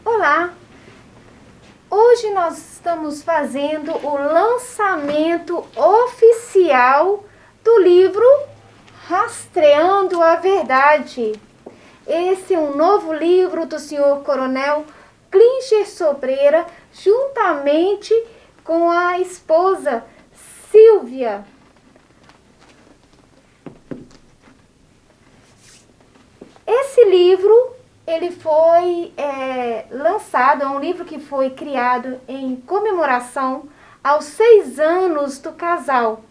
Olá! Hoje nós estamos fazendo o lançamento oficial do livro Rastreando a Verdade. Esse é um novo livro do senhor Coronel Klinger Sobreira, juntamente com a esposa Silvia. Esse livro, ele foi lançado, é um livro que foi criado em comemoração aos 6 anos do casal.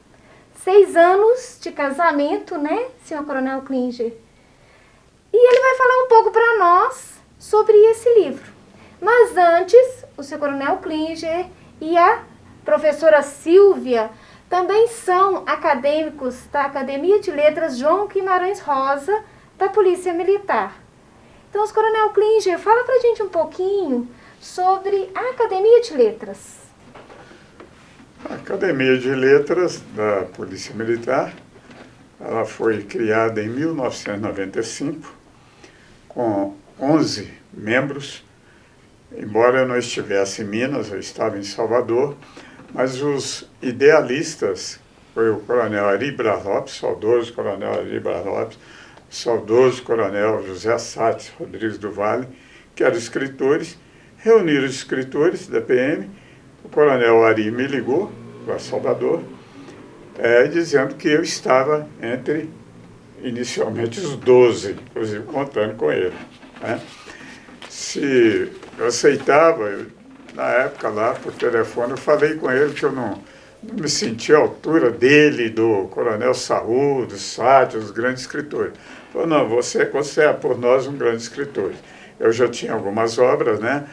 6 anos de casamento, né, senhor Coronel Klinger? E ele vai falar um pouco para nós sobre esse livro. Mas antes, o senhor Coronel Klinger e a professora Silvia também são acadêmicos da Academia de Letras João Guimarães Rosa, da Polícia Militar. Então, o Coronel Klinger, fala pra gente um pouquinho sobre a Academia de Letras. A Academia de Letras da Polícia Militar, ela foi criada em 1995, com 11 membros. Embora eu não estivesse em Minas, eu estava em Salvador, mas os idealistas foi o Coronel Ari Braz Lopes, saudoso Coronel Ari Braz Lopes, saudoso Coronel José Sates Rodrigues do Vale, que eram escritores. Reuniram os escritores da PM, o Coronel Ari me ligou para Salvador, dizendo que eu estava entre, inicialmente, os 12, inclusive contando com ele. Né? Se eu aceitava, na época lá, por telefone, eu falei com ele que eu não me sentia à altura dele, do Coronel Saúl, do Sates, dos grandes escritores. Falou, não, você é por nós um grande escritor. Eu já tinha algumas obras, né?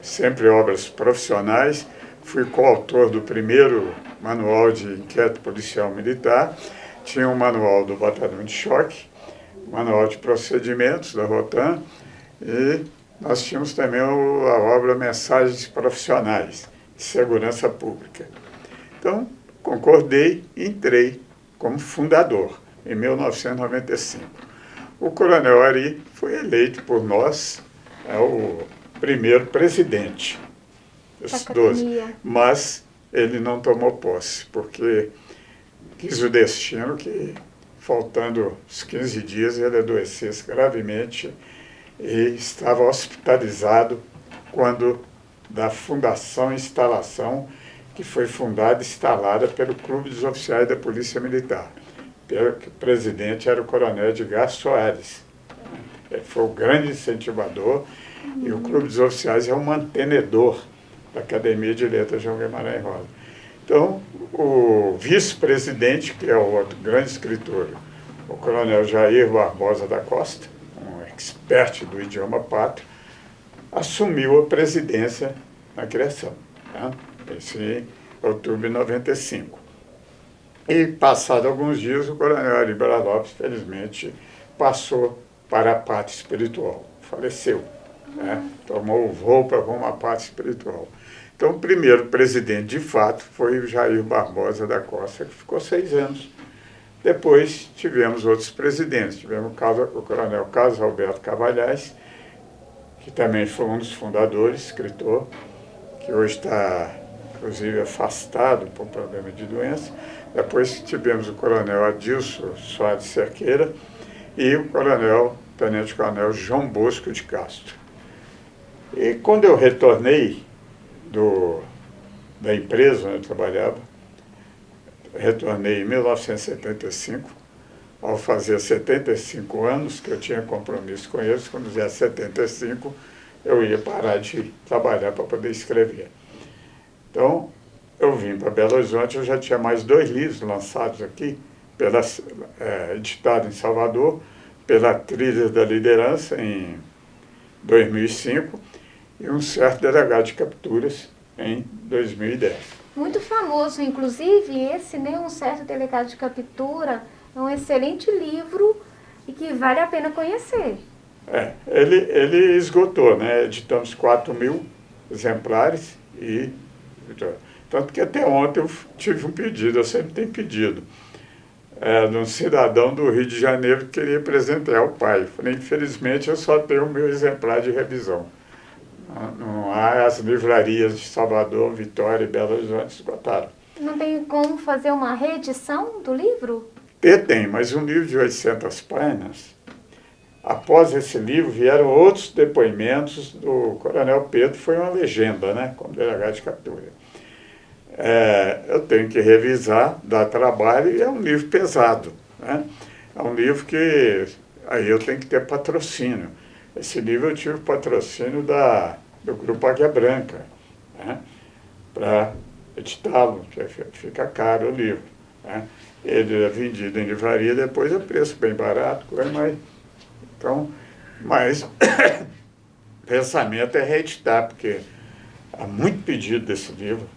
Sempre obras profissionais. Fui coautor do primeiro manual de inquérito policial militar. Tinha um manual do Batalhão de Choque, manual de procedimentos da Rotan, e nós tínhamos também a obra Mensagens Profissionais de Segurança Pública. Então, concordei e entrei como fundador, em 1995. O Coronel Ari foi eleito por nós, o primeiro presidente dos 12, mas ele não tomou posse, porque quis o destino que, faltando os 15 dias, ele adoecesse gravemente e estava hospitalizado quando da fundação e instalação que foi fundada e instalada pelo Clube dos Oficiais da Polícia Militar. O presidente era o Coronel Edgar Soares. Ele foi o grande incentivador e o Clube dos Oficiais é um mantenedor da Academia de Letras João Guimarães Rosa. Então, o vice-presidente, que é o outro grande escritor, o Coronel Jair Barbosa da Costa, um expert do idioma pátrio, assumiu a presidência na criação, né? Isso em outubro de 95. E, passado alguns dias, o Coronel Ari Braz Lopes, felizmente, passou para a parte espiritual, faleceu, né? Tomou o voo para uma parte espiritual. Então, o primeiro presidente, de fato, foi o Jair Barbosa da Costa, que ficou 6 anos. Depois, tivemos outros presidentes. Tivemos o Coronel Carlos Alberto Cavalhais, que também foi um dos fundadores, escritor, que hoje está, inclusive, afastado por problema de doença. Depois tivemos o Coronel Adilson Soares Cerqueira e o Tenente Coronel João Bosco de Castro. E quando eu retornei da empresa onde eu trabalhava, retornei em 1975, ao fazer 75 anos, que eu tinha compromisso com eles, quando fizesse 75, eu ia parar de trabalhar para poder escrever. Então, eu vim para Belo Horizonte, eu já tinha mais 2 livros lançados aqui, editado em Salvador, pela Trilha da Liderança, em 2005, e um certo delegado de capturas, em 2010. Muito famoso, inclusive, esse, né, Um Certo Delegado de Captura, é um excelente livro e que vale a pena conhecer. Ele esgotou, né? Editamos 4.000 exemplares e... Tanto que até ontem eu tive um pedido, eu sempre tenho pedido, de um cidadão do Rio de Janeiro que queria presentear o pai. Falei, infelizmente eu só tenho o meu exemplar de revisão. Não há, as livrarias de Salvador, Vitória e Belo Horizonte esgotaram. Não tem como fazer uma reedição do livro? Tem, mas um livro de 800 páginas, após esse livro vieram outros depoimentos do Coronel Pedro, foi uma legenda, né, como delegado de captura. Eu tenho que revisar, dar trabalho, e é um livro pesado, né? É um livro que aí eu tenho que ter patrocínio. Esse livro eu tive patrocínio do Grupo Águia Branca, né, para editá-lo, fica caro o livro, né? Ele é vendido em livraria, depois é preço bem barato, mas o pensamento é reeditar, porque há muito pedido desse livro.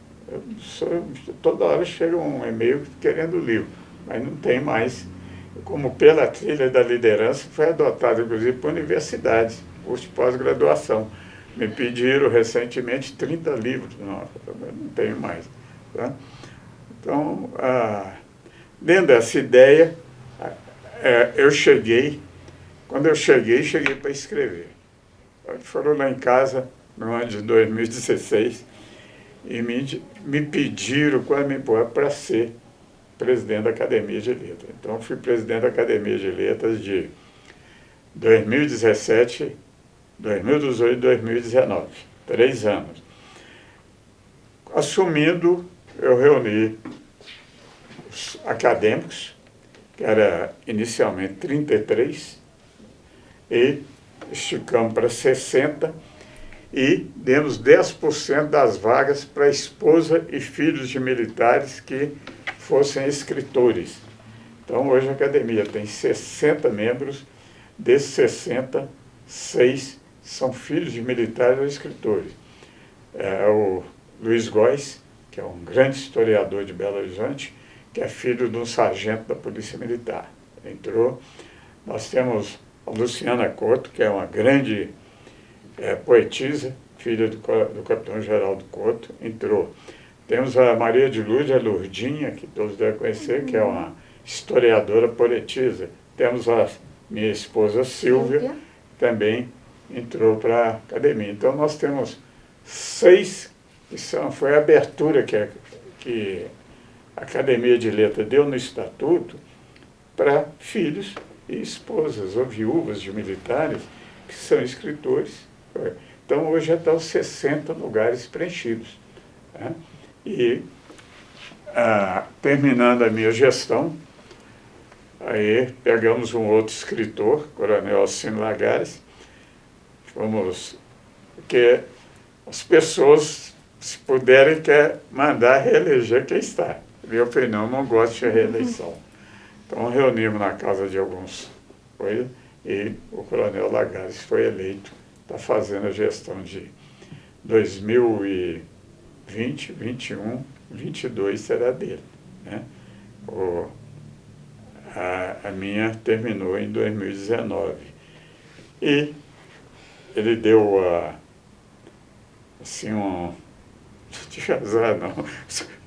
Toda hora chega um e-mail querendo o livro, mas não tem mais. Como pela trilha da liderança, foi adotado, inclusive, por universidades, curso de pós-graduação. Me pediram recentemente 30 livros, não tenho mais. Tá? Então, dentro dessa ideia, quando eu cheguei para escrever. Foram lá em casa, no ano de 2016, e me pediram quando me pôr para ser presidente da Academia de Letras. Então, fui presidente da Academia de Letras de 2017, 2018 e 2019, 3 anos. Assumindo, eu reuni os acadêmicos, que era inicialmente 33, e esticamos para 60, e demos 10% das vagas para esposa e filhos de militares que fossem escritores. Então, hoje a academia tem 60 membros, desses 60, 6 são filhos de militares ou escritores. O Luiz Góes, que é um grande historiador de Belo Horizonte, que é filho de um sargento da Polícia Militar. Entrou. Nós temos a Luciana Couto, que é uma grande poetisa, filha do capitão Geraldo Couto, entrou. Temos a Maria de Lúcia Lourdinha, que todos devem conhecer, que é uma historiadora poetisa. Temos a minha esposa Silvia, também entrou para a academia. Então, nós temos 6, foi a abertura que a Academia de Letras deu no Estatuto para filhos e esposas ou viúvas de militares que são escritores. Então, hoje já estão 60 lugares preenchidos. Né? E, terminando a minha gestão, aí pegamos um outro escritor, Coronel Alcino Lagares, porque as pessoas, se puderem, querem mandar reeleger quem está. Eu falei, não gosto de reeleição. Então, reunimos na casa de alguns, e o Coronel Lagares foi eleito, está fazendo a gestão de 2020, 21, 22 será dele. Né? A minha terminou em 2019. E ele deu assim, de azar, não.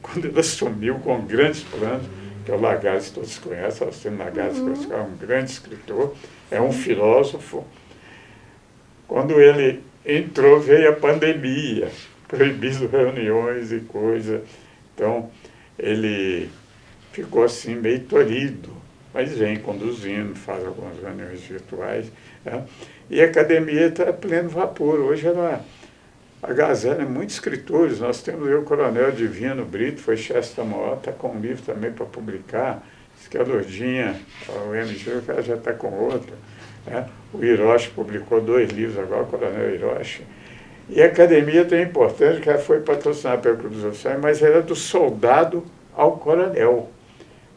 Quando ele assumiu com grandes planos, que é o Lagares, todos conhecem, Alcino Lagares, que é um grande escritor, é um filósofo. Quando ele entrou, veio a pandemia, proibido reuniões e coisas. Então, ele ficou assim meio tolhido, mas vem conduzindo, faz algumas reuniões virtuais. Né? E a academia está a pleno vapor. Hoje a Gazela é muitos escritores. Nós temos o Coronel Divino Brito, foi chefe da maior, está com um livro também para publicar. Diz que a Lourdinha, o MG, o cara já está com outro. Né? O Hiroshi publicou 2 livros agora, o Coronel Hiroshi. E a academia tem importância, que ela foi patrocinada pela Cruz dos Oficiais, mas era do soldado ao coronel.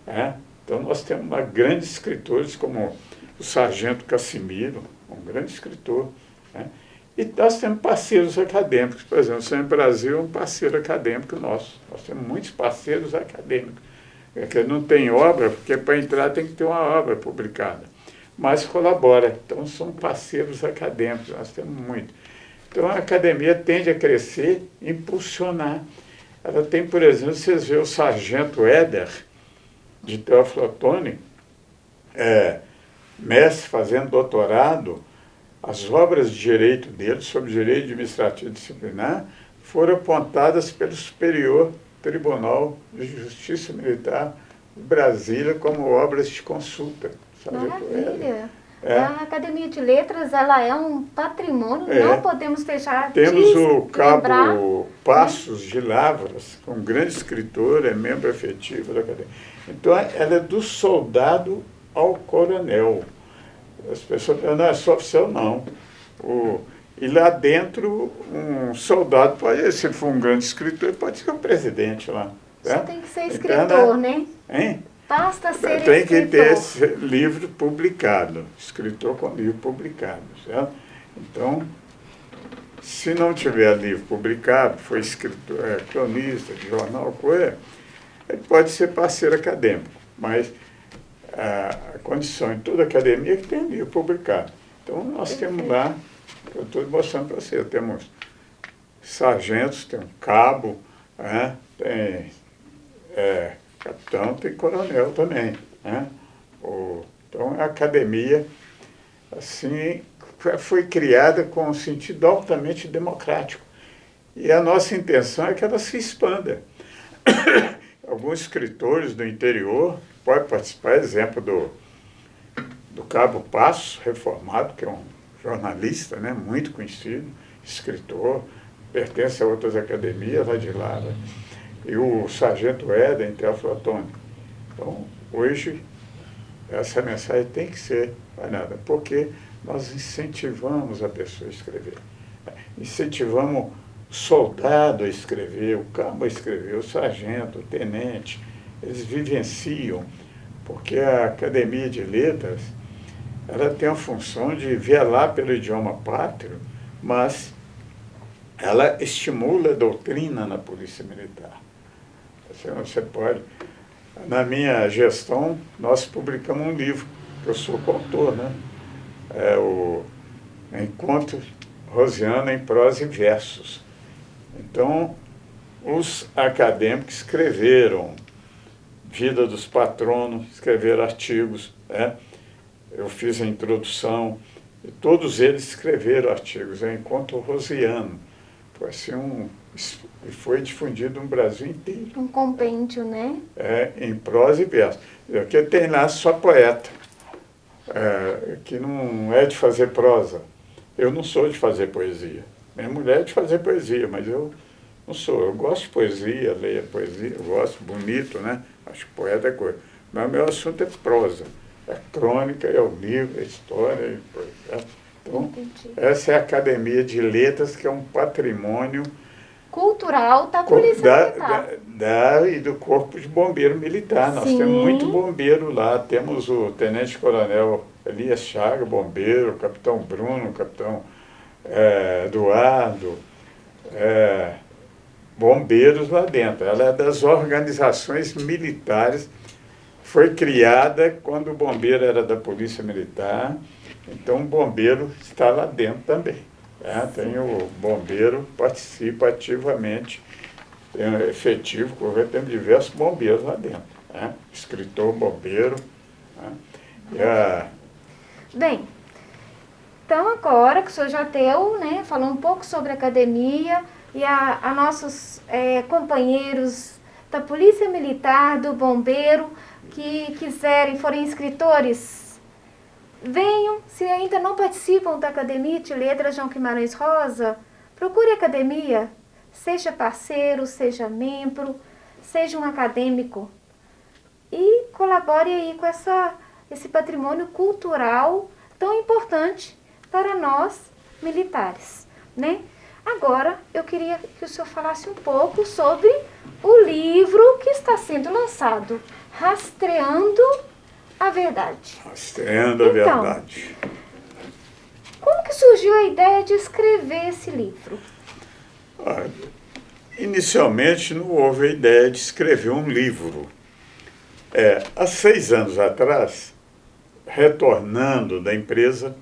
Né? Então nós temos grandes escritores, como o Sargento Cassimiro, um grande escritor. Né? E nós temos parceiros acadêmicos, por exemplo, o Sem Brasil é um parceiro acadêmico nosso. Nós temos muitos parceiros acadêmicos. Que não tem obra, porque para entrar tem que ter uma obra publicada. Mas colabora. Então são parceiros acadêmicos, nós temos muito. Então a academia tende a crescer, impulsionar. Ela tem, por exemplo, vocês veem o Sargento Éder, de Teófilo Otoni, mestre fazendo doutorado, as obras de direito dele, sobre direito administrativo disciplinar, foram apontadas pelo Superior Tribunal de Justiça Militar de Brasília como obras de consulta. Maravilha! A Academia de Letras, ela é um patrimônio, não podemos deixar Temos de o lembrar, Cabo Passos de Lavras, um grande escritor, é membro efetivo da Academia. Então, ela é do soldado ao coronel. As pessoas pensam, não é só oficial, não. E lá dentro, um soldado pode, se for um grande escritor, pode ser um presidente lá. Só tem que ser escritor, né? Hein? Basta ser tem escritor. Que ter esse livro publicado, escritor com livro publicado, certo? Então, se não tiver livro publicado, foi escritor, cronista de jornal, coisa, ele pode ser parceiro acadêmico, mas a condição em toda academia é que tem livro publicado. Então, nós temos lá, eu estou mostrando para você, temos sargentos, tem um cabo, tem capitão, tem coronel também. Né? Então, a academia, assim, foi criada com um sentido altamente democrático. E a nossa intenção é que ela se expanda. Alguns escritores do interior podem participar, exemplo do Cabo Passos, reformado, que é um jornalista, né, muito conhecido, escritor, pertence a outras academias lá de lá, né? E o sargento Éden Teoflotônio. Então, hoje, essa mensagem tem que ser falada, porque nós incentivamos a pessoa a escrever. Incentivamos o soldado a escrever, o cabo a escrever, o sargento, o tenente. Eles vivenciam, porque a Academia de Letras, ela tem a função de velar pelo idioma pátrio, mas ela estimula a doutrina na Polícia Militar. Você pode... Na minha gestão, nós publicamos um livro, que eu sou coautor, né? É o Encontro Rosiana em Prosa e Versos. Então, os acadêmicos escreveram Vida dos Patronos, escreveram artigos, né? Eu fiz a introdução, e todos eles escreveram artigos. É Encontro Rosiano. Foi assim e foi difundido no Brasil inteiro. Um compêndio, né? Em prosa e verso. Porque tem lá só poeta, que não é de fazer prosa. Eu não sou de fazer poesia. Minha mulher é de fazer poesia, mas eu não sou. Eu gosto de poesia, leio a poesia, eu gosto, bonito, né? Acho que poeta é coisa. Mas o meu assunto é prosa. É crônica, é o livro, é história, e coisa. Então, entendi. Essa é a Academia de Letras, que é um patrimônio cultural da Polícia Militar. E do Corpo de Bombeiro Militar. Nós Sim. temos muito bombeiro lá. Temos o Tenente Coronel Elias Chaga, bombeiro, o Capitão Bruno, o Capitão Eduardo, bombeiros lá dentro. Ela é das organizações militares. Foi criada quando o bombeiro era da Polícia Militar. Então, o bombeiro está lá dentro também. Tem o bombeiro, participa ativamente, tem um efetivo, temos diversos bombeiros lá dentro. Escritor, bombeiro. Bem, então agora que o senhor já deu, né, falou um pouco sobre a academia e a nossos companheiros da Polícia Militar, do Bombeiro, que quiserem, forem inscritores, venham. Se ainda não participam da Academia de Letras João Guimarães Rosa, procure a academia, seja parceiro, seja membro, seja um acadêmico e colabore aí com esse patrimônio cultural tão importante para nós militares, né? Agora, eu queria que o senhor falasse um pouco sobre o livro que está sendo lançado, Rastreando a Verdade. Rastreando a Verdade. Como que surgiu a ideia de escrever esse livro? Inicialmente não houve a ideia de escrever um livro. Há 6 anos atrás, retornando da empresa,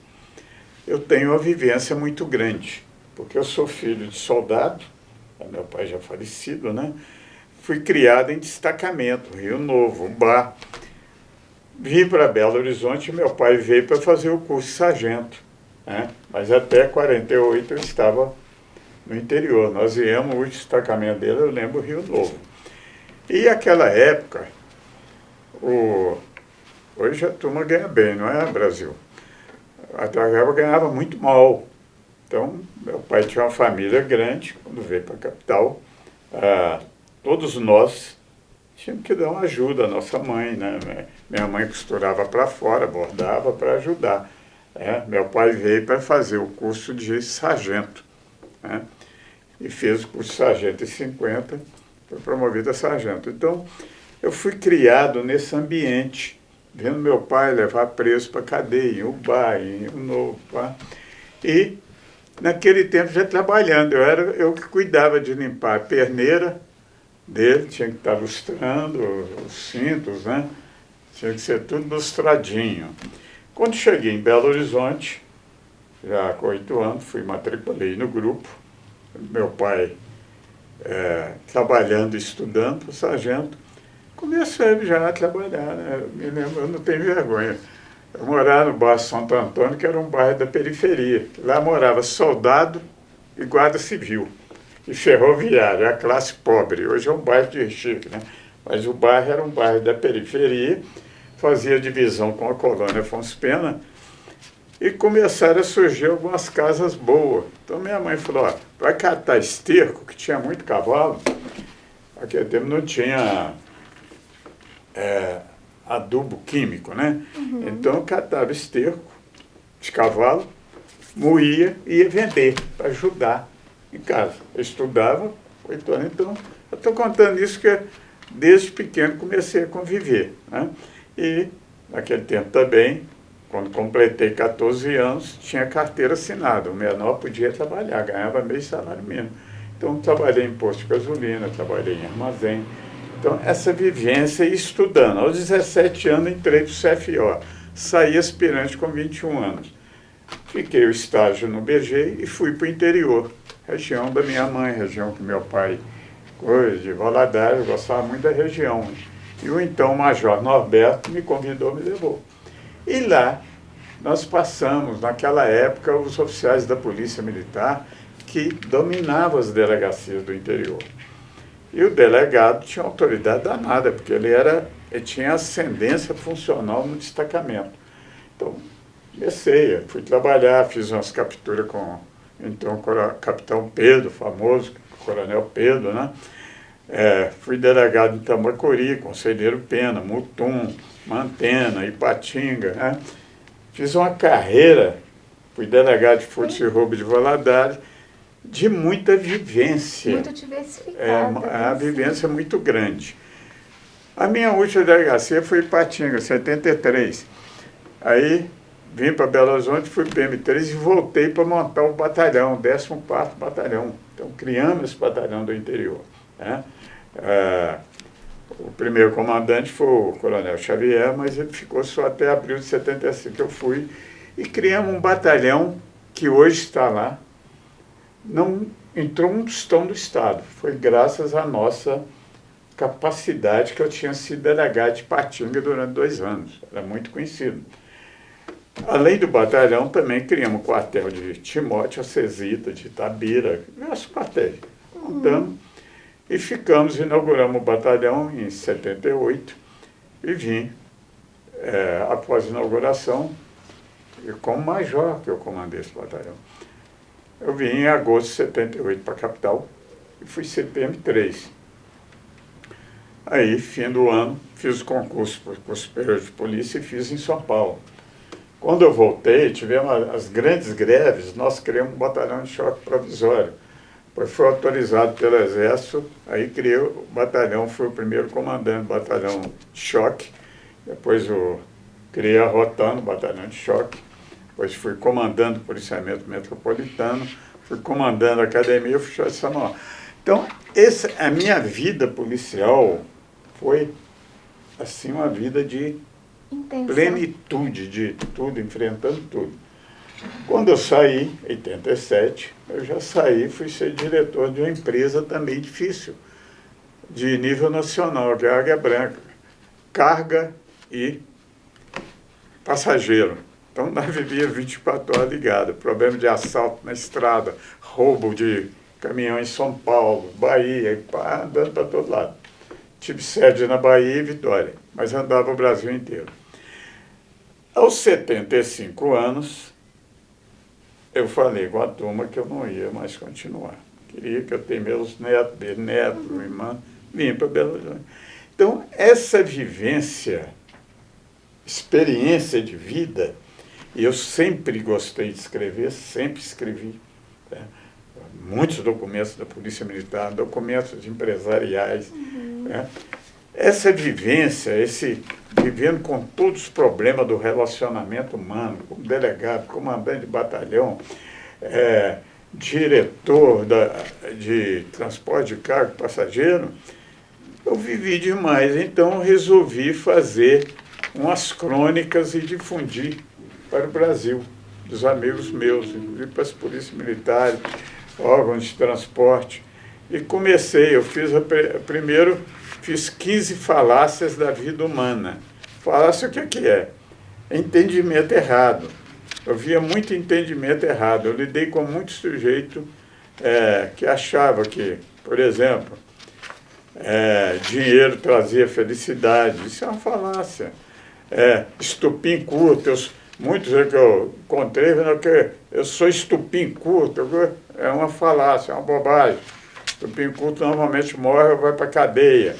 eu tenho uma vivência muito grande, porque eu sou filho de soldado, meu pai já falecido, né? Fui criado em destacamento, Rio Novo, Bar. Vim para Belo Horizonte, meu pai veio para fazer o curso de sargento. né? Mas até 48 eu estava no interior. Nós viemos, o destacamento dele, eu lembro, Rio Novo. E aquela época, hoje a turma ganha bem, não é, Brasil? Até época ganhava muito mal. Então, meu pai tinha uma família grande, quando veio para a capital, todos nós tínhamos que dar uma ajuda à nossa mãe, né? Minha mãe costurava para fora, bordava para ajudar. Meu pai veio para fazer o curso de sargento, né? E fez o curso de sargento em 50, foi promovido a sargento. Então, eu fui criado nesse ambiente, vendo meu pai levar preso para a cadeia, em Ubá, em Rio Novo. E, naquele tempo, já trabalhando, eu que cuidava de limpar a perneira dele, tinha que estar lustrando os cintos, né? Tinha que ser tudo lustradinho. Quando cheguei em Belo Horizonte, já com 8 anos, matriculei no grupo. Meu pai trabalhando, estudando, o sargento, comecei já a trabalhar, né? Me lembro, eu não tenho vergonha. Eu morava no bairro Santo Antônio, que era um bairro da periferia. Lá morava soldado e guarda civil. E ferroviário, a classe pobre. Hoje é um bairro de chique, né? Mas o bairro era um bairro da periferia, fazia divisão com a colônia Afonso Pena, e começaram a surgir algumas casas boas. Então minha mãe falou, ó, vai catar esterco, que tinha muito cavalo. Naquele tempo não tinha adubo químico, né? Uhum. Então eu catava esterco de cavalo, moía e ia vender para ajudar em casa. Eu estudava 8 anos, então eu estou contando isso que desde pequeno comecei a conviver, né? E naquele tempo também, quando completei 14 anos, tinha carteira assinada. O menor podia trabalhar, ganhava meio salário mínimo. Então, trabalhei em posto de gasolina, trabalhei em armazém. Então, essa vivência e estudando. Aos 17 anos, entrei para o CFO. Saí aspirante com 21 anos. Fiquei o estágio no BG e fui para o interior. Região da minha mãe, região que meu pai... de Valadares, eu gostava muito da região. E o então Major Norberto me convidou, me levou. E lá nós passamos, naquela época, os oficiais da Polícia Militar que dominavam as delegacias do interior. E o delegado tinha autoridade danada, porque ele tinha ascendência funcional no destacamento. Então, comecei, fui trabalhar, fiz umas capturas com então, o capitão Pedro, famoso, coronel Pedro, né? Fui delegado em Tambacori, Conselheiro Pena, Mutum, Mantena, Ipatinga, né? Fiz uma carreira, fui delegado de furto e roubo de Valadares, de muita vivência. Muito diversificada. A vivência é muito grande. A minha última delegacia foi Ipatinga, 73. Aí vim para Belo Horizonte, fui para o PM3 e voltei para montar o batalhão, o 14º Batalhão. Então, criamos esse batalhão do interior, né? O primeiro comandante foi o Coronel Xavier, mas ele ficou só até abril de 75 que eu fui. E criamos um batalhão que hoje está lá. Não entrou um tostão do Estado. Foi graças à nossa capacidade que eu tinha sido delegado de Ipatinga durante 2 anos. Era muito conhecido. Além do batalhão, também criamos o quartel de Timóteo, Acesita, de Itabira, diversos quartéis. Montamos e inauguramos o batalhão em 78 e vim, após a inauguração, como major que eu comandei esse batalhão. Eu vim em agosto de 78 para a capital e fui CPM3. Aí, fim do ano, fiz o concurso para o superior de polícia e fiz em São Paulo. Quando eu voltei, tivemos as grandes greves, nós criamos um batalhão de choque provisório. Depois foi autorizado pelo Exército, aí criei o batalhão, fui o primeiro comandante do batalhão de choque, depois eu criei a Rotando, batalhão de choque, depois fui comandando o policiamento metropolitano, fui comandando a academia oficial de São Paulo. Então, a minha vida policial foi, assim, uma vida de intensa, plenitude de tudo, enfrentando tudo. Quando eu saí, em 87, eu já saí, fui ser diretor de uma empresa também difícil, de nível nacional, que é a Águia Branca, carga e passageiro. Então, nós vivíamos 24 horas ligados. Problema de assalto na estrada, roubo de caminhão em São Paulo, Bahia, pá, andando para todo lado. Tive sede na Bahia e Vitória, mas andava o Brasil inteiro. Aos 75 anos, eu falei com a turma que eu não ia mais continuar. Queria que eu tenha meus netos, bisnetos, irmã, vim para Belo Horizonte. Então, essa vivência, experiência de vida, e eu sempre gostei de escrever, sempre escrevi, né? Muitos documentos da Polícia Militar, documentos empresariais. Né? Essa vivência, vivendo com todos os problemas do relacionamento humano, como delegado, comandante de batalhão, diretor de transporte de carga e passageiro, eu vivi demais. Então, eu resolvi fazer umas crônicas e difundir para o Brasil, dos amigos meus, inclusive para as polícias militares, órgãos de transporte. E comecei, primeiro fiz 15 falácias da vida humana. Falácia o que é? Entendimento errado. Eu via muito entendimento errado. Eu lidei com muito sujeito que achava que, por exemplo, dinheiro trazia felicidade. Isso é uma falácia. Estupim curto. Muitos que eu encontrei, que eu sou estupim curto. É uma falácia, é uma bobagem. Estupim curto normalmente morre ou vai para a cadeia.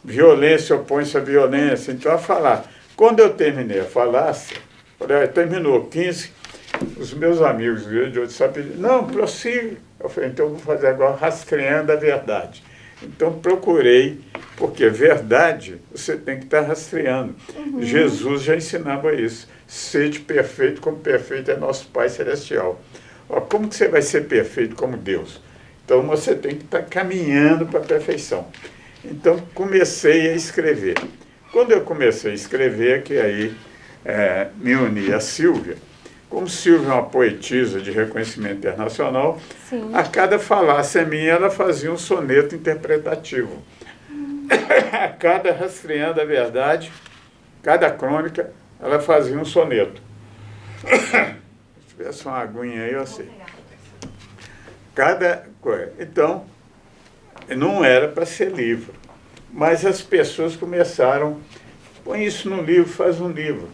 Violência opõe-se à violência. Então, a falar. Quando eu terminei a falácia, terminou 15, os meus amigos de outro sabiam, não, prossiga. Eu falei, então eu vou fazer agora rastreando a verdade. Então procurei, porque verdade você tem que estar rastreando. Uhum. Jesus já ensinava isso. Sede perfeito como perfeito é nosso Pai Celestial. Como que você vai ser perfeito como Deus? Então você tem que estar caminhando para a perfeição. Então comecei a escrever. Quando eu comecei a escrever, que aí me uni a Sílvia, como Sílvia é uma poetisa de reconhecimento internacional, sim, a cada falácia minha ela fazia um soneto interpretativo. A cada rastreando a verdade, cada crônica, ela fazia um soneto. Se tivesse uma aguinha aí, eu sei. Cada coisa. Então, não era para ser livro, mas as pessoas começaram, põe isso no livro, faz um livro.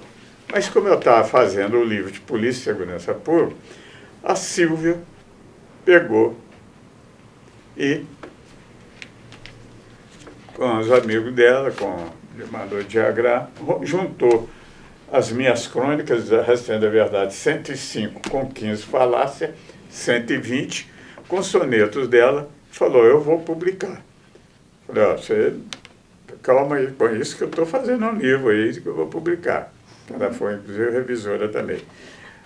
Mas como eu estava fazendo o livro de Polícia e Segurança Pública, a Sílvia pegou e, com os amigos dela, com o Amador de Agra, juntou as minhas crônicas, Rastreando a Verdade, 105 com 15 falácias, 120, com sonetos dela, falou, eu vou publicar. Falei, você calma aí, com isso que eu estou fazendo um livro aí, que eu vou publicar. Ela foi, inclusive, revisora também.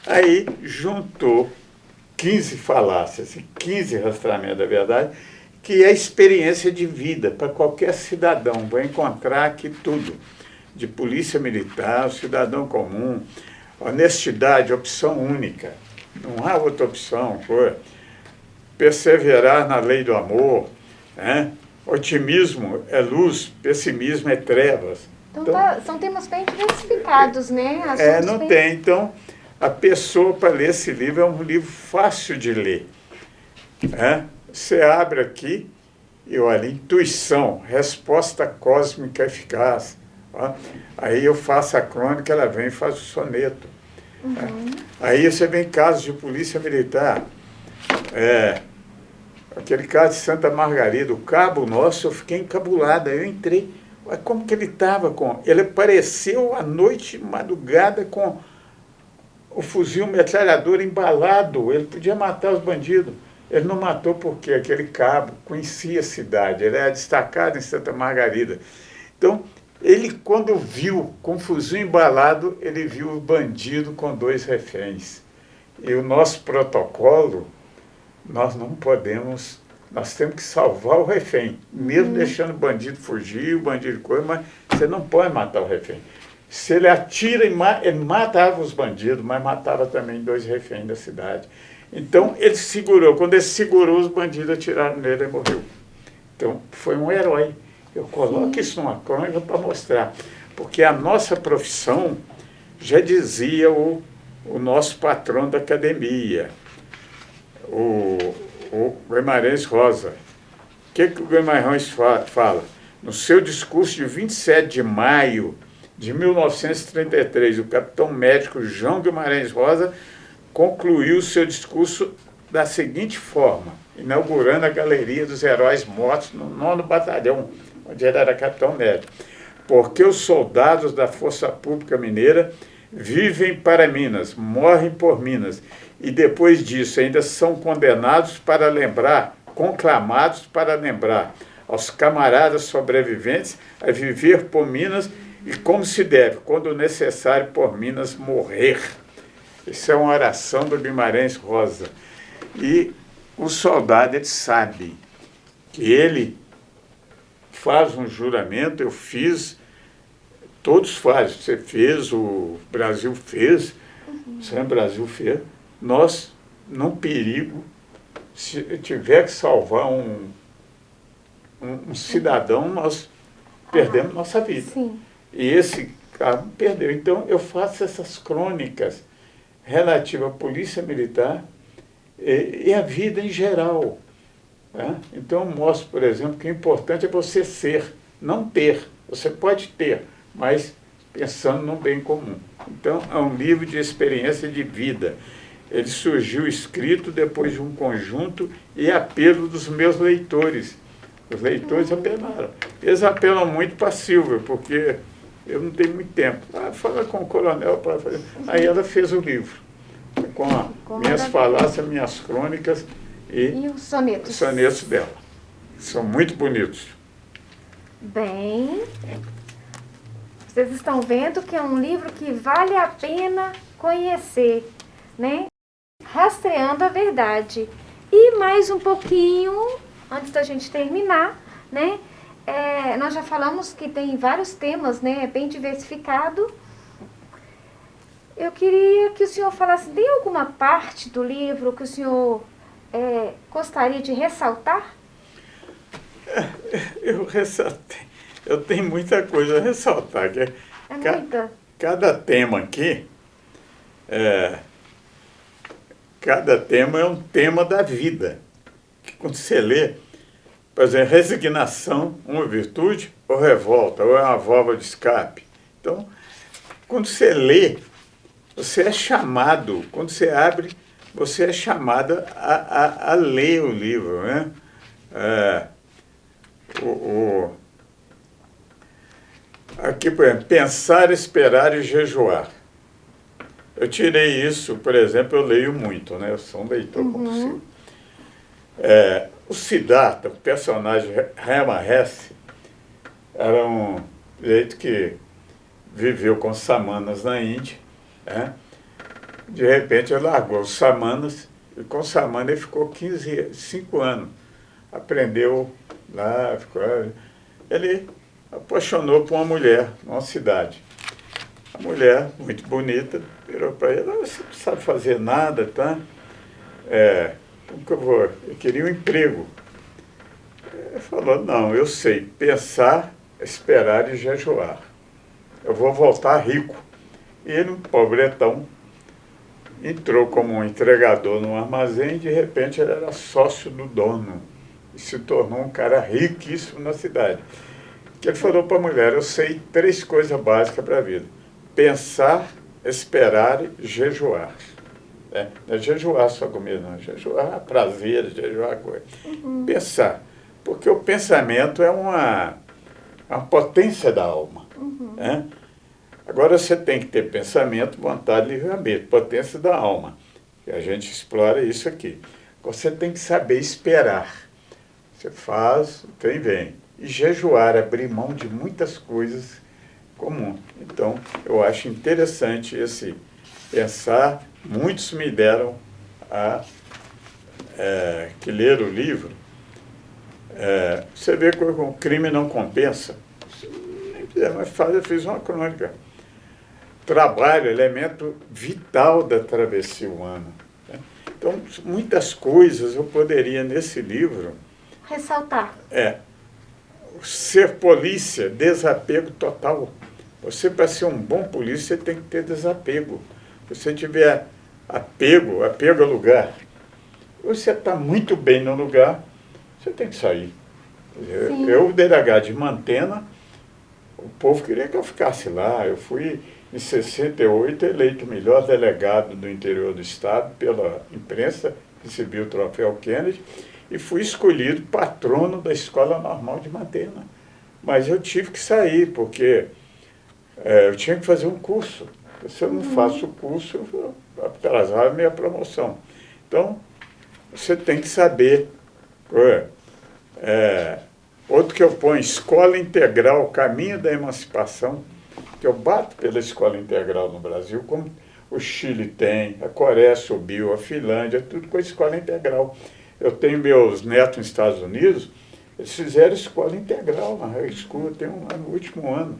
Aí, juntou 15 falácias e 15 rastreamentos da verdade, que é experiência de vida para qualquer cidadão. Vai encontrar aqui tudo. De polícia militar, cidadão comum, honestidade, opção única. Não há outra opção. Perseverar na lei do amor. Otimismo é luz, pessimismo é trevas. Então são temas bem diversificados, né? Não tem. Então, a pessoa, para ler esse livro, é um livro fácil de ler. Você abre aqui e olha, intuição, resposta cósmica eficaz. Aí eu faço a crônica, ela vem e faz o soneto. Uhum. Aí você vê em casos de polícia militar. Aquele caso de Santa Margarida, o cabo nosso, eu fiquei encabulado. Aí eu entrei. Como que ele estava com... Ele apareceu à noite, madrugada, com o fuzil metralhador embalado. Ele podia matar os bandidos. Ele não matou porque aquele cabo conhecia a cidade. Ele era destacado em Santa Margarida. Então, ele, quando viu com o fuzil embalado, ele viu o bandido com 2 reféns. E o nosso protocolo, nós não podemos... Nós temos que salvar o refém, mesmo deixando o bandido fugir, o bandido coisa, mas você não pode matar o refém. Se ele atira, ele matava os bandidos, mas matava também 2 reféns da cidade. Então, ele segurou. Quando ele segurou, os bandidos atiraram nele e morreu. Então, foi um herói. Eu coloco isso numa crônica para mostrar. Porque a nossa profissão, já dizia o o nosso patrão da academia, o Guimarães Rosa. O que o Guimarães fala? No seu discurso de 27 de maio de 1933, o capitão médico João Guimarães Rosa concluiu seu discurso da seguinte forma, inaugurando a Galeria dos Heróis Mortos no 9º Batalhão, onde ele era capitão médico. Porque os soldados da Força Pública Mineira vivem para Minas, morrem por Minas, e depois disso ainda são condenados para lembrar, conclamados para lembrar aos camaradas sobreviventes a viver por Minas e como se deve, quando necessário, por Minas morrer. Isso é uma oração do Guimarães Rosa. E o soldado, ele sabe que ele faz um juramento, eu fiz, todos fazem, você fez, o Brasil fez, o Brasil fez, nós, num perigo, se tiver que salvar um cidadão, nós perdemos nossa vida. Sim. E esse cara perdeu. Então, eu faço essas crônicas relativas à polícia militar e à vida em geral. Né? Então, eu mostro, por exemplo, que o importante é você ser, não ter. Você pode ter, mas pensando no bem comum. Então, é um livro de experiência de vida. Ele surgiu escrito depois de um conjunto e apelo dos meus leitores. Os leitores apelaram. Eles apelam muito para a Silvia, porque eu não tenho muito tempo. Fala com o coronel para fazer. Aí ela fez o livro, com minhas falácias, minhas crônicas e os sonetos. Os sonetos dela. São muito bonitos. Bem, vocês estão vendo que é um livro que vale a pena conhecer, né? Rastreando a verdade. E mais um pouquinho, antes da gente terminar, né? Nós já falamos que tem vários temas, né? É bem diversificado. Eu queria que o senhor falasse de alguma parte do livro que o senhor gostaria de ressaltar? Eu ressaltei. Eu tenho muita coisa a ressaltar. Muita? Cada tema aqui, cada tema é um tema da vida. Que quando você lê, por exemplo, resignação, uma virtude, ou revolta, ou é uma válvula de escape. Então, quando você lê, você é chamado, quando você abre, você é chamado a ler o livro, né? Aqui, por exemplo, pensar, esperar e jejuar. Eu tirei isso, por exemplo, eu leio muito, né? Eu sou um leitor compulsivo. O Siddhartha, o personagem Hermann Hesse, era um jeito que viveu com os samanas na Índia. Né? De repente ele largou os samanas e com os samanas ele ficou 5 anos. Aprendeu lá, ele apaixonou por uma mulher numa cidade. A mulher, muito bonita, virou para ele: você não sabe fazer nada, tá? Como que eu vou? Eu queria um emprego. Ele falou: não, eu sei pensar, esperar e jejuar. Eu vou voltar rico. E ele, um pobretão, entrou como um entregador num armazém e de repente ele era sócio do dono. E se tornou um cara riquíssimo na cidade. Ele falou para a mulher: eu sei 3 coisas básicas para a vida: pensar, esperar e jejuar. Não é jejuar só comida, não. Jejuar prazer, jejuar coisa. Pensar. Porque o pensamento é uma potência da alma. Né? Agora você tem que ter pensamento, vontade e livre-arbítrio, potência da alma. E a gente explora isso aqui. Você tem que saber esperar. Você faz, o trem vem. E jejuar, abrir mão de muitas coisas comuns. Então, eu acho interessante esse pensar. Muitos me deram que ler o livro. Você vê que o crime não compensa. Mas eu fiz uma crônica. Trabalho, elemento vital da travessia humana. Né? Então, muitas coisas eu poderia, nesse livro, ressaltar. Ser polícia, desapego total. Você, para ser um bom polícia, tem que ter desapego. Se você tiver apego ao lugar, você está muito bem no lugar, você tem que sair. Eu, delegado de Mantena, o povo queria que eu ficasse lá. Eu fui, em 68, eleito o melhor delegado do interior do estado pela imprensa, recebi o troféu Kennedy, e fui escolhido patrono da Escola Normal de Mantena. Mas eu tive que sair, porque eu tinha que fazer um curso. Se eu não faço o curso, eu vou atrasar a minha promoção. Então, você tem que saber. Outro que eu ponho, Escola Integral, Caminho da Emancipação, que eu bato pela Escola Integral no Brasil, como o Chile tem, a Coreia subiu, a Finlândia, tudo com a Escola Integral. Eu tenho meus netos nos Estados Unidos, eles fizeram Escola Integral na High School, eu tenho no último ano.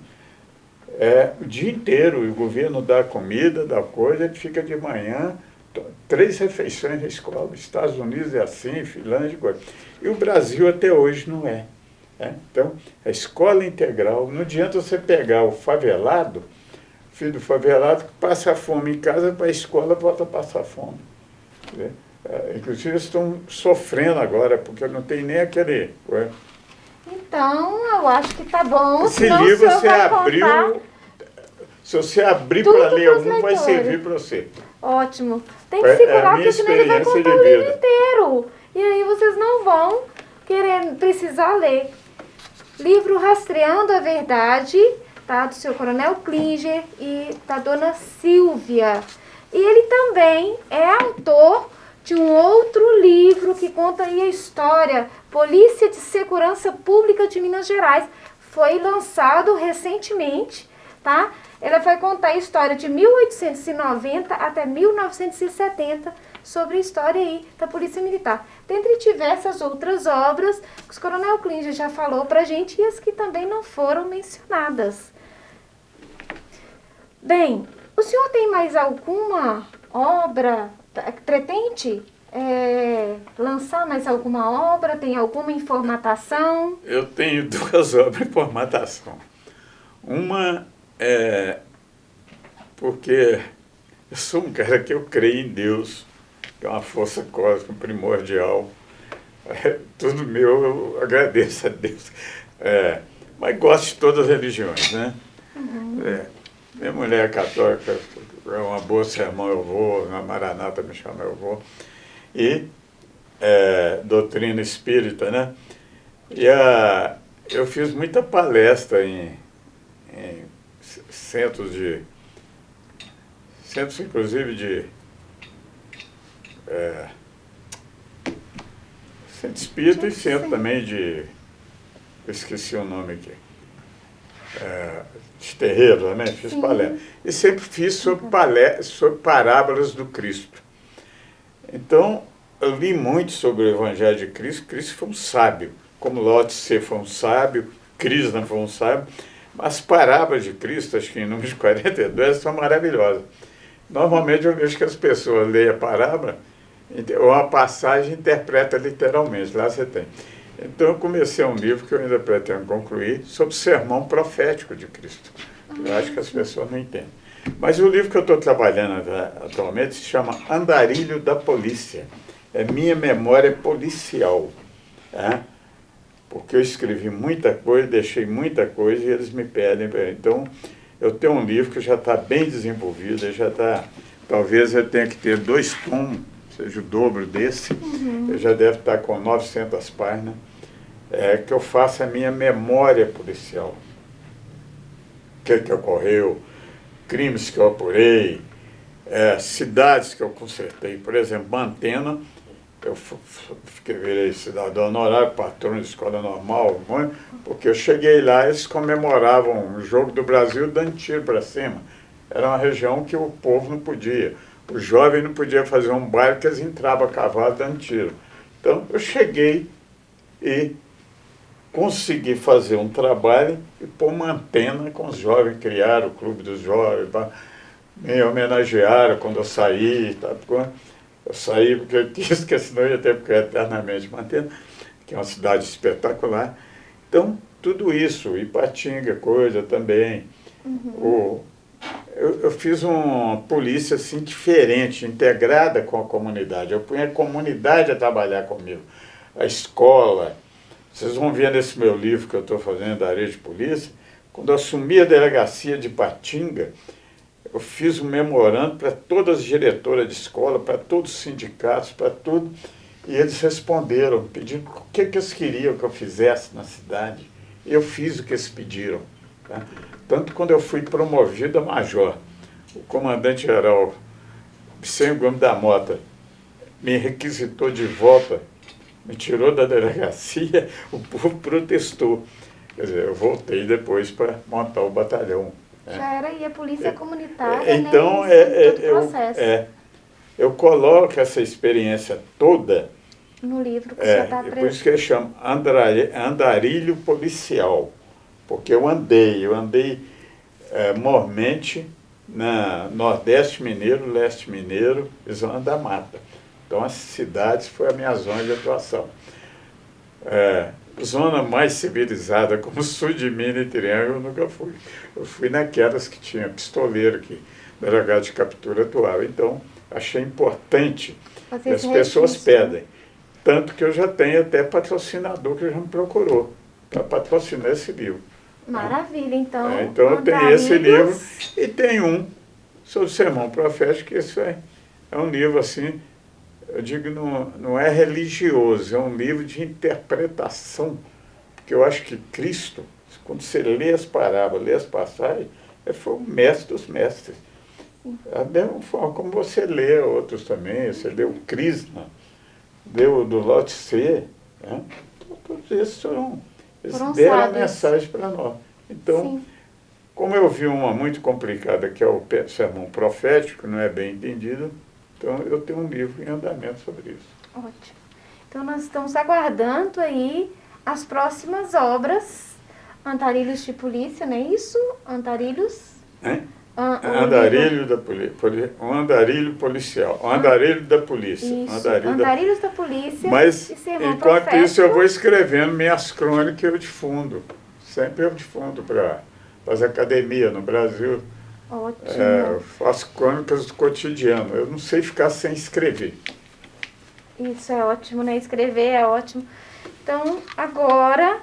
O dia inteiro, o governo dá comida, dá coisa, ele fica de manhã, 3 refeições na escola. Os Estados Unidos é assim, Finlândia, coisa. E o Brasil até hoje não é. Então, a escola integral, não adianta você pegar o favelado, filho do favelado, que passa fome em casa, para a escola volta a passar fome. Inclusive, eles estão sofrendo agora, porque não tem nem aquele... Então, eu acho que tá bom. Esse livro você abriu... Se você abrir para ler algum, vai servir para você. Ótimo. Tem que segurar, porque senão ele vai contar o livro inteiro. E aí vocês não vão precisar ler. Livro Rastreando a Verdade, tá? Do seu Coronel Klinger e da Dona Silvia. E ele também é autor de um outro livro que conta aí a história, Polícia de Segurança Pública de Minas Gerais. Foi lançado recentemente, tá? Ela vai contar a história de 1890 até 1970, sobre a história aí da Polícia Militar. Dentre diversas outras obras que o Coronel Klinger já falou pra gente e as que também não foram mencionadas. Bem, o senhor tem mais alguma obra? Pretende lançar mais alguma obra? Tem alguma informatação? Eu tenho 2 obras de formatação. Uma é porque eu sou um cara que eu creio em Deus, que é uma força cósmica primordial. Tudo meu eu agradeço a Deus. Mas gosto de todas as religiões, né? Minha mulher é católica, é uma boa sermão, eu vou, na Maranata me chama, eu vou. E doutrina espírita, né? E eu fiz muita palestra em centros inclusive de centro espírita e centro também de, eu esqueci o nome aqui, de terreiro, né? Fiz palestra. E sempre fiz sobre parábolas do Cristo. Então, eu li muito sobre o Evangelho de Cristo. Cristo foi um sábio, como Lao Tse foi um sábio, Krishna foi um sábio. As parábolas de Cristo, acho que em número de 42, são maravilhosas. Normalmente eu vejo que as pessoas leem a parábola, ou a passagem interpreta literalmente, lá você tem. Então eu comecei um livro que eu ainda pretendo concluir, sobre o sermão profético de Cristo. Eu acho que as pessoas não entendem. Mas o livro que eu estou trabalhando atualmente se chama Andarilho da Polícia. É minha memória policial. Porque eu escrevi muita coisa, deixei muita coisa e eles me pedem. Então, eu tenho um livro que já está bem desenvolvido, já está. Talvez eu tenha que ter 2 tomos, seja o dobro desse. Eu já deve estar com 900 páginas, que eu faça a minha memória policial. O que ocorreu, crimes que eu apurei, cidades que eu consertei. Por exemplo, Mantena. Eu virei cidadão honorário, patrono de escola normal, porque eu cheguei lá, eles comemoravam o jogo do Brasil dando tiro para cima. Era uma região que o povo não podia. O jovem não podia fazer um baile porque eles entravam a cavalo dando tiro. Então, eu cheguei e consegui fazer um trabalho e pôr uma antena com os jovens, criaram o Clube dos Jovens, me homenagearam quando eu saí, tá? Eu saí porque eu quis, porque senão eu ia ter que ficar eternamente Mantena, que é uma cidade espetacular. Então, tudo isso, Ipatinga, coisa também. eu fiz uma polícia assim, diferente, integrada com a comunidade. Eu punha a comunidade a trabalhar comigo, a escola. Vocês vão ver nesse meu livro que eu estou fazendo, da área de polícia, quando eu assumi a delegacia de Ipatinga, eu fiz um memorando para todas as diretoras de escola, para todos os sindicatos, para tudo, e eles responderam, pedindo o que eles queriam que eu fizesse na cidade. Eu fiz o que eles pediram. Tá? Tanto quando eu fui promovido a major, o comandante-geral Vicente Gomes da Mota me requisitou de volta, me tirou da delegacia, o povo protestou. Quer dizer, eu voltei depois para montar o batalhão. Né? Já era aí a polícia comunitária, então, né? Todo o processo. Eu coloco essa experiência toda no livro que você está por isso que eu chamo andarilho policial, porque eu andei mormente na Nordeste Mineiro, Leste Mineiro e Zona da Mata. Então, as cidades foi a minha zona de atuação. Zona mais civilizada, como Sul de Minas e Triângulo, eu nunca fui. Eu fui naquelas que tinha pistoleiro, que delegado de captura atuava. Então, achei importante que as pessoas pedem. Tanto que eu já tenho até patrocinador que já me procurou para patrocinar esse livro. Maravilha, então. Então eu tenho esse livro e tem um sobre o sermão profético, que isso é um livro assim, eu digo, não é religioso, é um livro de interpretação, porque eu acho que Cristo, quando você lê as parábolas, lê as passagens, ele foi o mestre dos mestres. Da mesma forma como você lê outros também, você lê o Krishna, leu do Lao Tse, né? Todos esses eles deram a mensagem para nós. Então, sim, como eu vi uma muito complicada, que é o sermão profético, não é bem entendido, então eu tenho um livro em andamento sobre isso. Ótimo. Então nós estamos aguardando aí as próximas obras, Andarilhos de Polícia, não é isso? Andarilhos? Andarilho da polícia, um andarilho policial, um andarilho da polícia. Isso, andarilhos da polícia. Mas, enquanto isso, eu vou escrevendo minhas crônicas, eu difundo. Sempre eu difundo para as academias no Brasil. Ótimo. Eu faço crônicas do cotidiano. Eu não sei ficar sem escrever. Isso é ótimo, né? Escrever é ótimo. Então, agora,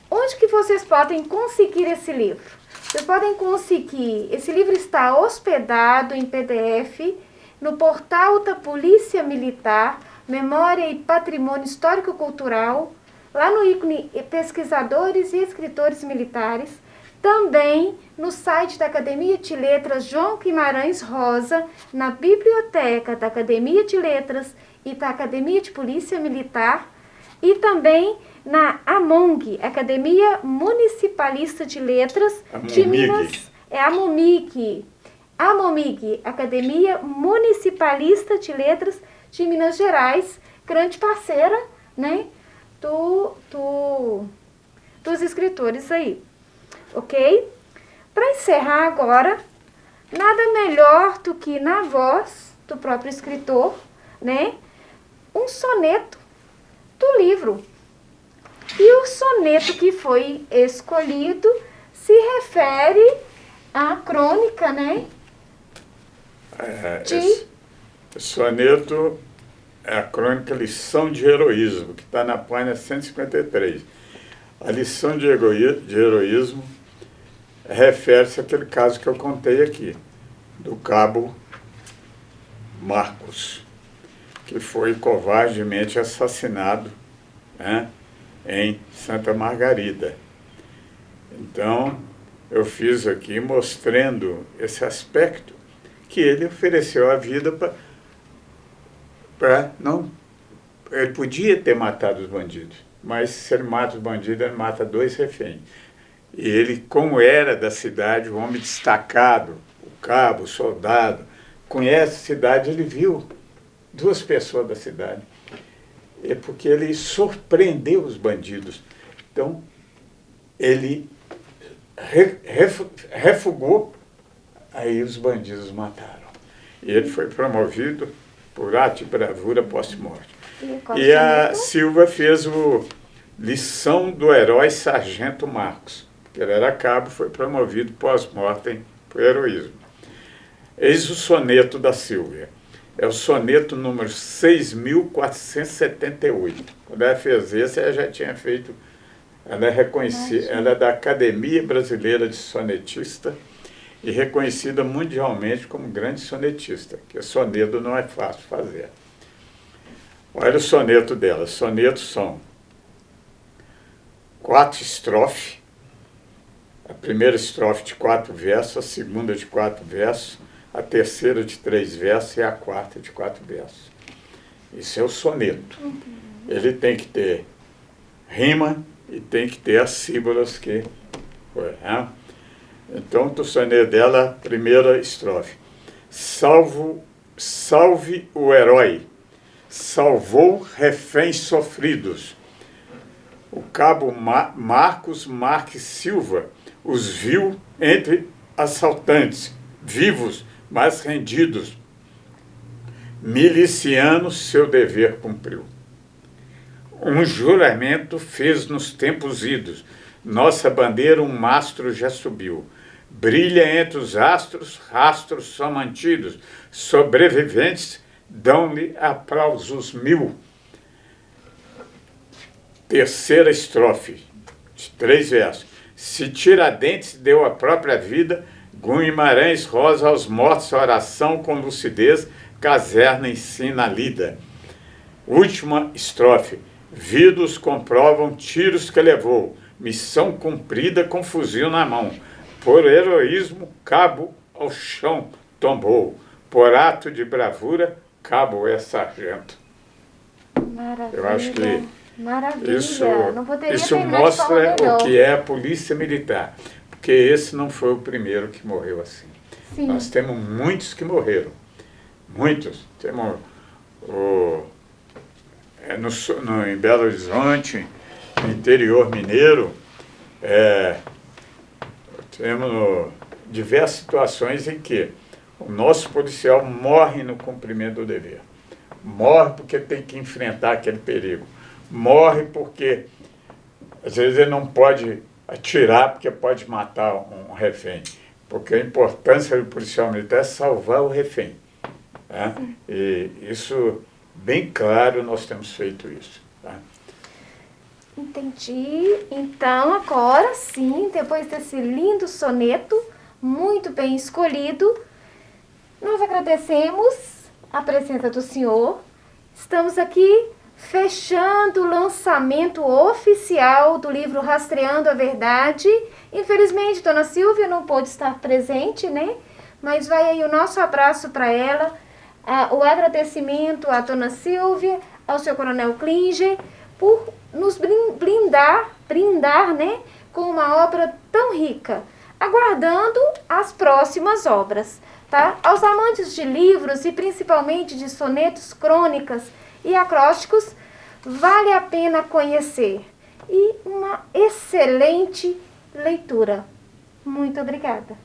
onde que vocês podem conseguir esse livro? Vocês podem conseguir, esse livro está hospedado em PDF no portal da Polícia Militar, Memória e Patrimônio Histórico-Cultural, lá no ícone Pesquisadores e Escritores Militares, também no site da Academia de Letras João Guimarães Rosa, na biblioteca da Academia de Letras e da Academia de Polícia Militar, e também na AMONG, Academia Municipalista de Letras de Minas. AMOMIG, Academia Municipalista de Letras de Minas Gerais, grande parceira, né, dos escritores aí, ok? Para encerrar agora, nada melhor do que na voz do próprio escritor, né, um soneto do livro. E o soneto que foi escolhido se refere à crônica, né? Esse soneto é a crônica Lição de Heroísmo, que está na página 153. A lição de heroísmo refere-se àquele caso que eu contei aqui, do cabo Marcos, que foi covardemente assassinado, né, em Santa Margarida. Então, eu fiz aqui mostrando esse aspecto, que ele ofereceu a vida para não... Ele podia ter matado os bandidos, mas se ele mata os bandidos, ele mata 2 reféns. E ele, como era da cidade, um homem destacado, o cabo, o soldado, conhece a cidade, ele viu 2 pessoas da cidade. É porque ele surpreendeu os bandidos. Então, ele refugou, aí os bandidos mataram. E ele foi promovido por ato de bravura pós-morte. E a Silva fez o Lição do Herói Sargento Marcos, porque ele era cabo, foi promovido pós-mortem por heroísmo. Eis o soneto da Sílvia. É o soneto número 6.478. Quando ela fez esse, ela já tinha feito... Ela é reconhecida, ela é da Academia Brasileira de Sonetista e reconhecida mundialmente como grande sonetista, porque soneto não é fácil fazer. Olha o soneto dela. Sonetos são 4 estrofes. A primeira estrofe de 4 versos, a segunda de 4 versos, a terceira de 3 versos e a quarta de 4 versos. Isso é o soneto. Ele tem que ter rima e tem que ter as sílabas que... Então, o soneto dela, primeira estrofe. Salve o herói, salvou reféns sofridos. O cabo Marcos Marques Silva os viu entre assaltantes, vivos, mas rendidos. Miliciano seu dever cumpriu. Um juramento fez nos tempos idos. Nossa bandeira um mastro já subiu. Brilha entre os astros, rastros são mantidos. Sobreviventes dão-lhe aplausos 1000. Terceira estrofe, de 3 versos. Se Tiradentes deu a própria vida, Guimarães rosa aos mortos, oração com lucidez, caserna ensina a lida. Última estrofe. Vidos comprovam tiros que levou, missão cumprida com fuzil na mão. Por heroísmo, cabo ao chão tombou. Por ato de bravura, cabo é sargento. Maravilha. Eu acho que Maravilha. isso mostra o que é a polícia militar. Porque esse não foi o primeiro que morreu assim. Sim. Nós temos muitos que morreram. Muitos. Temos em Belo Horizonte, no interior mineiro, temos diversas situações em que o nosso policial morre no cumprimento do dever. Morre porque tem que enfrentar aquele perigo. Morre porque, às vezes, ele não pode atirar porque pode matar um refém. Porque a importância do policial militar é salvar o refém. Tá? E isso, bem claro, nós temos feito isso. Tá? Entendi. Então, agora sim, depois desse lindo soneto, muito bem escolhido, nós agradecemos a presença do senhor. Estamos aqui fechando o lançamento oficial do livro Rastreando a Verdade. Infelizmente, dona Sílvia não pôde estar presente, né? Mas vai aí o nosso abraço para ela, o agradecimento à dona Sílvia, ao seu coronel Klinger, por nos brindar, né, com uma obra tão rica, aguardando as próximas obras, tá? Aos amantes de livros e principalmente de sonetos, crônicas e acrósticos, vale a pena conhecer. E uma excelente leitura. Muito obrigada.